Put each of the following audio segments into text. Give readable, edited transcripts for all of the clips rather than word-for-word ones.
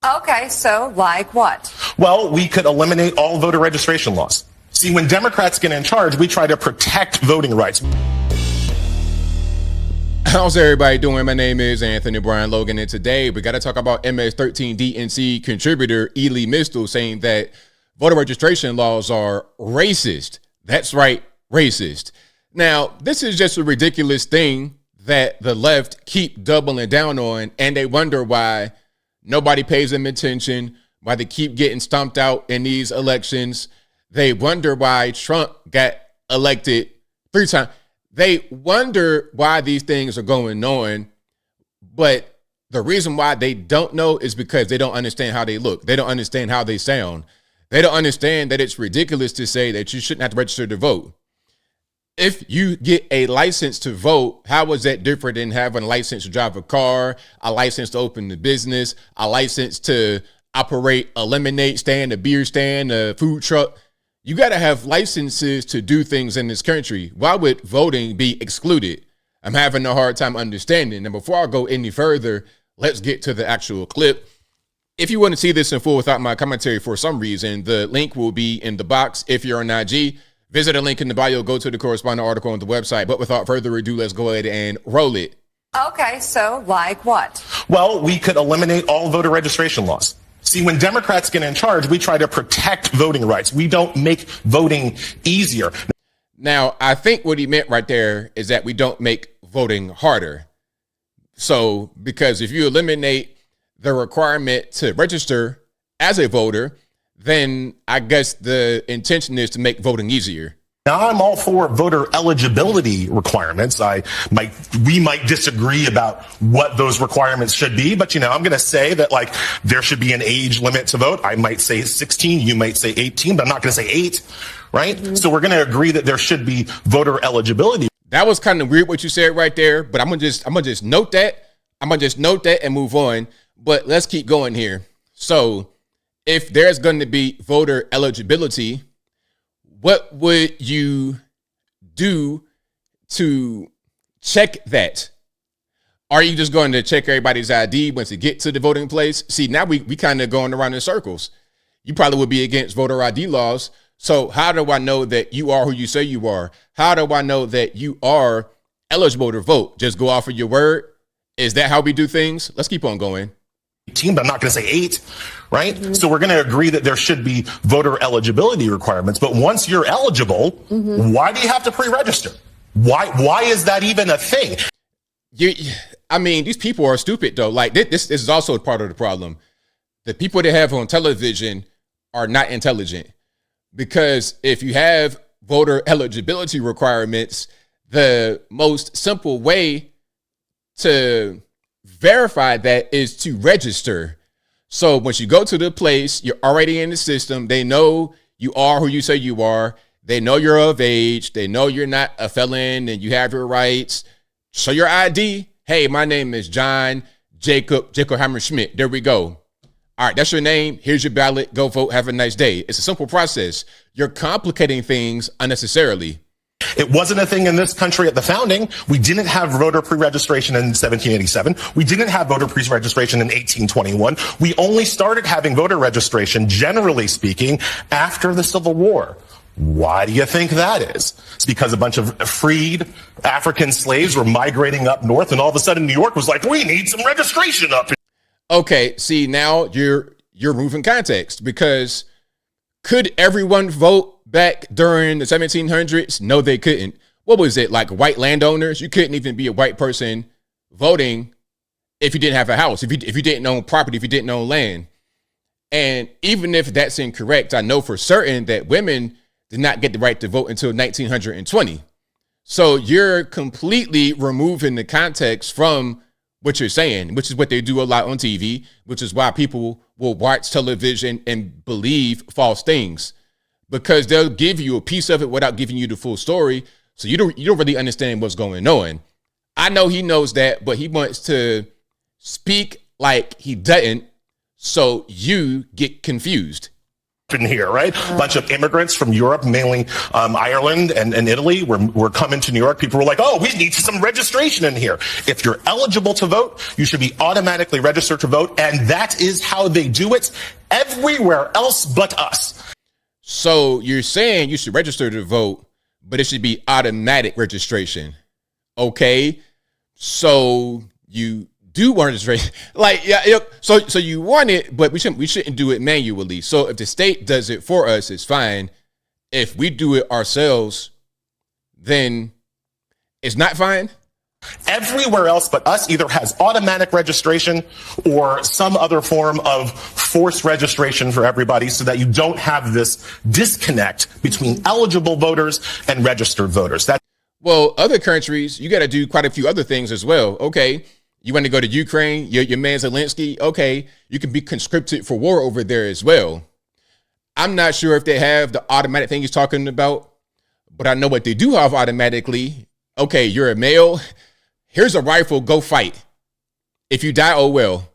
Okay, so like what? Well, we could eliminate all voter registration laws. See, when Democrats get in charge, we try to protect voting rights. How's everybody doing? My name is Anthony Brian Logan, and today we got to talk about MS13DNC contributor Elie Mystal saying that voter registration laws are racist. That's right, racist. Now, this is just a ridiculous thing that the left keep doubling down on, and they wonder why nobody pays them attention, why they keep getting stomped out in these elections. They wonder why Trump got elected 3 times. They wonder why these things are going on, but the reason why they don't know is because they don't understand how they look. They don't understand how they sound. They don't understand that it's ridiculous to say that you shouldn't have to register to vote. If you get a license to vote, how is that different than having a license to drive a car, a license to open a business, a license to operate a lemonade stand, a beer stand, a food truck? You got to have licenses to do things in this country. Why would voting be excluded? I'm having a hard time understanding. And before I go any further, let's get to the actual clip. If you want to see this in full without my commentary for some reason, the link will be in the box. If you're on IG, visit a link in the bio, go to the corresponding article on the website. But without further ado, let's go ahead and roll it. Okay, so like what? Well, we could eliminate all voter registration laws. See, when Democrats get in charge, we try to protect voting rights. We don't make voting easier. Now, I think what he meant right there is that we don't make voting harder. So, because if you eliminate the requirement to register as a voter, then I guess the intention is to make voting easier. Now, I'm all for voter eligibility requirements. We might disagree about what those requirements should be, but I'm going to say that there should be an age limit to vote. I might say 16, you might say 18, but I'm not going to say 8, right? Mm-hmm. So we're going to agree that there should be voter eligibility. That was kind of weird what you said right there, but I'm gonna just note that. I'm gonna just note that and move on. But let's keep going here. So, if there's going to be voter eligibility, what would you do to check that? Are you just going to check everybody's ID once you get to the voting place? See, now we kind of going around in circles. You probably would be against voter ID laws. So how do I know that you are who you say you are? How do I know that you are eligible to vote? Just go off of your word? Is that how we do things? Let's keep on going. 18, but I'm not going to say 8, right? Mm-hmm. So we're going to agree that there should be voter eligibility requirements. But once you're eligible, why do you have to pre-register? Why is that even a thing? These people are stupid, though. This is also part of the problem. The people they have on television are not intelligent. Because if you have voter eligibility requirements, the most simple way to verify that is to register. So once you go to the place, you're already in the system. They know you are who you say you are. They know you're of age. They know you're not a felon and you have your rights. Show your ID. Hey, my name is John Jacob Hammerschmidt. There we go. All right, that's your name. Here's your ballot. Go vote. Have a nice day. It's a simple process. You're complicating things unnecessarily. It wasn't a thing in this country at the founding. We didn't have voter pre-registration in 1787. We didn't have voter pre-registration in 1821. We only started having voter registration, generally speaking, after the Civil War. Why do you think that is? It's because a bunch of freed African slaves were migrating up north, and all of a sudden New York was like, we need some registration up here. Okay, see, now you're moving context, because could everyone vote back during the 1700s? No, they couldn't. What was it, like white landowners? You couldn't even be a white person voting if you didn't have a house, if you didn't own property, if you didn't own land. And even if that's incorrect, I know for certain that women did not get the right to vote until 1920. So you're completely removing the context from what you're saying, which is what they do a lot on TV, which is why people will watch television and believe false things, because they'll give you a piece of it without giving you the full story. So you don't really understand what's going on. I know he knows that, but he wants to speak like he doesn't, so you get confused. in here, right? A bunch of immigrants from Europe, mainly Ireland and Italy, were coming to New York. People were like, oh, we need some registration in here. If you're eligible to vote, you should be automatically registered to vote. And that is how they do it everywhere else but us. So you're saying you should register to vote, but it should be automatic registration. Okay. So you do want registration, like, yeah. So you want it, but we shouldn't do it manually. So if the state does it for us, it's fine. If we do it ourselves, then it's not fine. Everywhere else but us either has automatic registration or some other form of forced registration for everybody, so that you don't have this disconnect between eligible voters and registered voters. Well, other countries, you got to do quite a few other things as well. Okay. You want to go to Ukraine, your man Zelensky, okay, you can be conscripted for war over there as well. I'm not sure if they have the automatic thing he's talking about, but I know what they do have automatically. Okay, you're a male. Here's a rifle, go fight. If you die, oh well.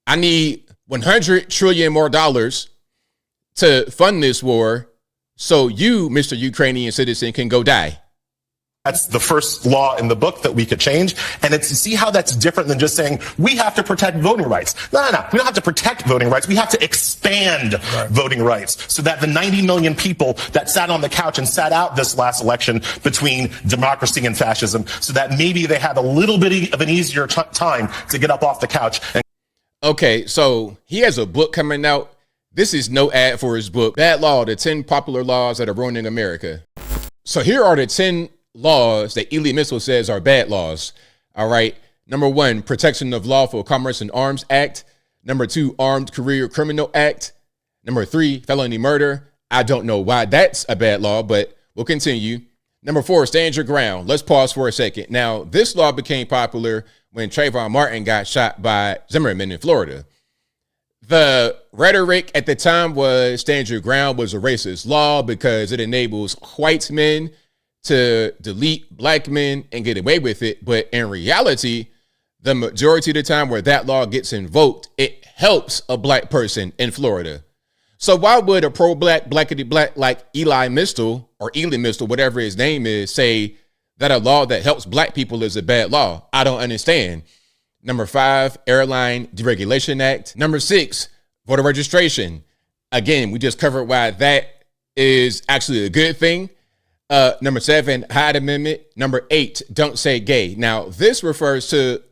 I need 100 trillion more dollars to fund this war, so you, Mr. Ukrainian citizen, can go die. That's the first law in the book that we could change. And it's to see how that's different than just saying we have to protect voting rights. No. We don't have to protect voting rights. We have to expand voting rights so that the 90 million people that sat on the couch and sat out this last election between democracy and fascism, so that maybe they have a little bit of an easier time to get up off the couch. Okay, so he has a book coming out. This is no ad for his book, Bad Law, the 10 popular laws that are ruining America. So here are the 10 laws that Elie Mystal says are bad laws. All right. Number 1, Protection of Lawful Commerce and Arms Act. Number 2, Armed Career Criminal Act. Number 3, Felony Murder. I don't know why that's a bad law, but we'll continue. Number 4, Stand Your Ground. Let's pause for a second. Now, this law became popular when Trayvon Martin got shot by Zimmerman in Florida. The rhetoric at the time was Stand Your Ground was a racist law because it enables white men to delete black men and get away with it. But in reality, the majority of the time where that law gets invoked, it helps a black person in Florida. So why would a pro-black, blackity-black like Elie Mystal or Elie Mystal, whatever his name is, say that a law that helps black people is a bad law? I don't understand. Number 5, Airline Deregulation Act. Number 6, voter registration. Again, we just covered why that is actually a good thing. Number 7, Hyde Amendment. Number 8, Don't Say Gay. Now, this refers to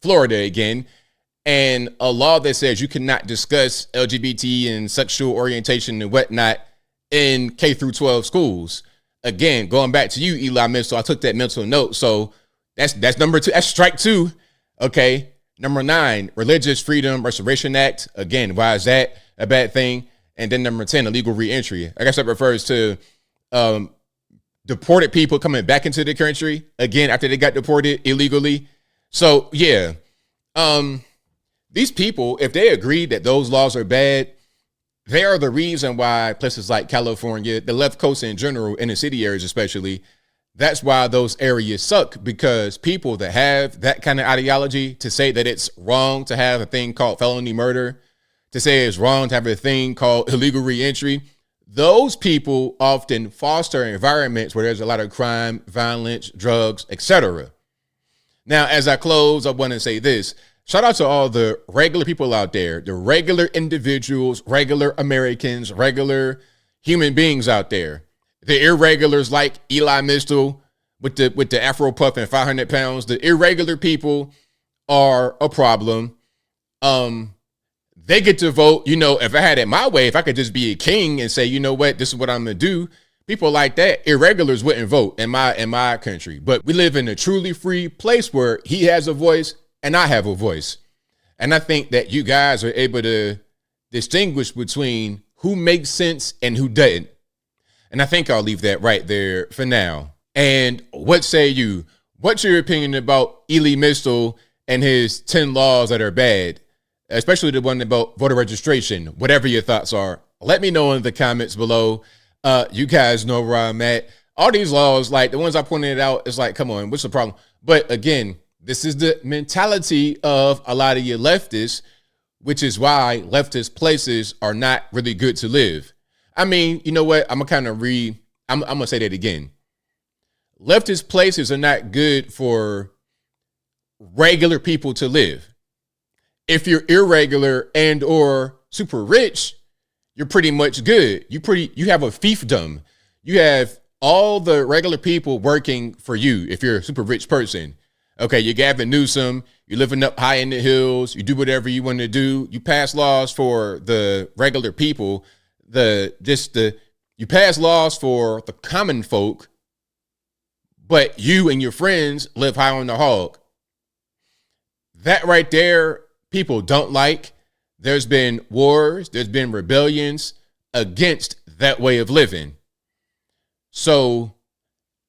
Florida again, and a law that says you cannot discuss LGBT and sexual orientation and whatnot in K through 12 schools. Again, going back to you, Elie Mystal, I took that mental note. So that's number 2. That's strike 2. Okay. Number 9, Religious Freedom Restoration Act. Again, why is that a bad thing? And then number 10, illegal reentry. I guess that refers to deported people coming back into the country again after they got deported illegally. So yeah, these people, if they agree that those laws are bad, they are the reason why places like California, the left coast in general, and the city areas especially, that's why those areas suck, because people that have that kind of ideology, to say that it's wrong to have a thing called felony murder, to say it's wrong to have a thing called illegal reentry, those people often foster environments where there's a lot of crime, violence, drugs, etc. Now, as I close, I want to say this. Shout out to all the regular people out there, the regular individuals, regular Americans, regular human beings out there. The irregulars like Elie Mystal with the Afro puff and 500 pounds. The irregular people are a problem. They get to vote. You know, if I had it my way, if I could just be a king and say, you know what, this is what I'm going to do, people like that, irregulars wouldn't vote in my country. But we live in a truly free place where he has a voice and I have a voice. And I think that you guys are able to distinguish between who makes sense and who doesn't. And I think I'll leave that right there for now. And what say you? What's your opinion about Elie Mystal and his 10 laws that are bad? Especially the one about voter registration, whatever your thoughts are, let me know in the comments below. You guys know where I'm at. All these laws, like the ones I pointed out, it's like, come on, what's the problem? But again, this is the mentality of a lot of you leftists. which is why leftist places are not really good to live. I mean, you know what? I'm gonna say that again. Leftist places are not good for regular people to live. If you're irregular and or super rich, you're pretty much good. You have a fiefdom. You have all the regular people working for you if you're a super rich person. Okay, you're Gavin Newsom, you're living up high in the hills, you do whatever you want to do. You pass laws for the regular people, you pass laws for the common folk, but you and your friends live high on the hog. That right there, people don't like. There's been wars, there's been rebellions against that way of living. So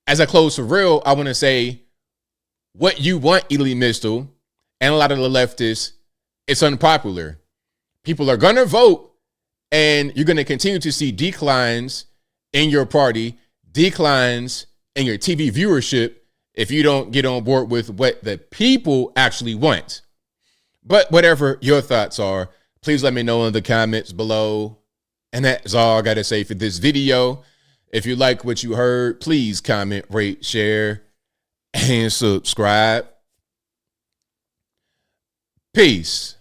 as I close for real, I want to say what you want, Elie Mystal, and a lot of the leftists, it's unpopular. People are going to vote, and you're going to continue to see declines in your party, declines in your TV viewership if you don't get on board with what the people actually want. But whatever your thoughts are, please let me know in the comments below. And that's all I got to say for this video. If you like what you heard, please comment, rate, share, and subscribe. Peace.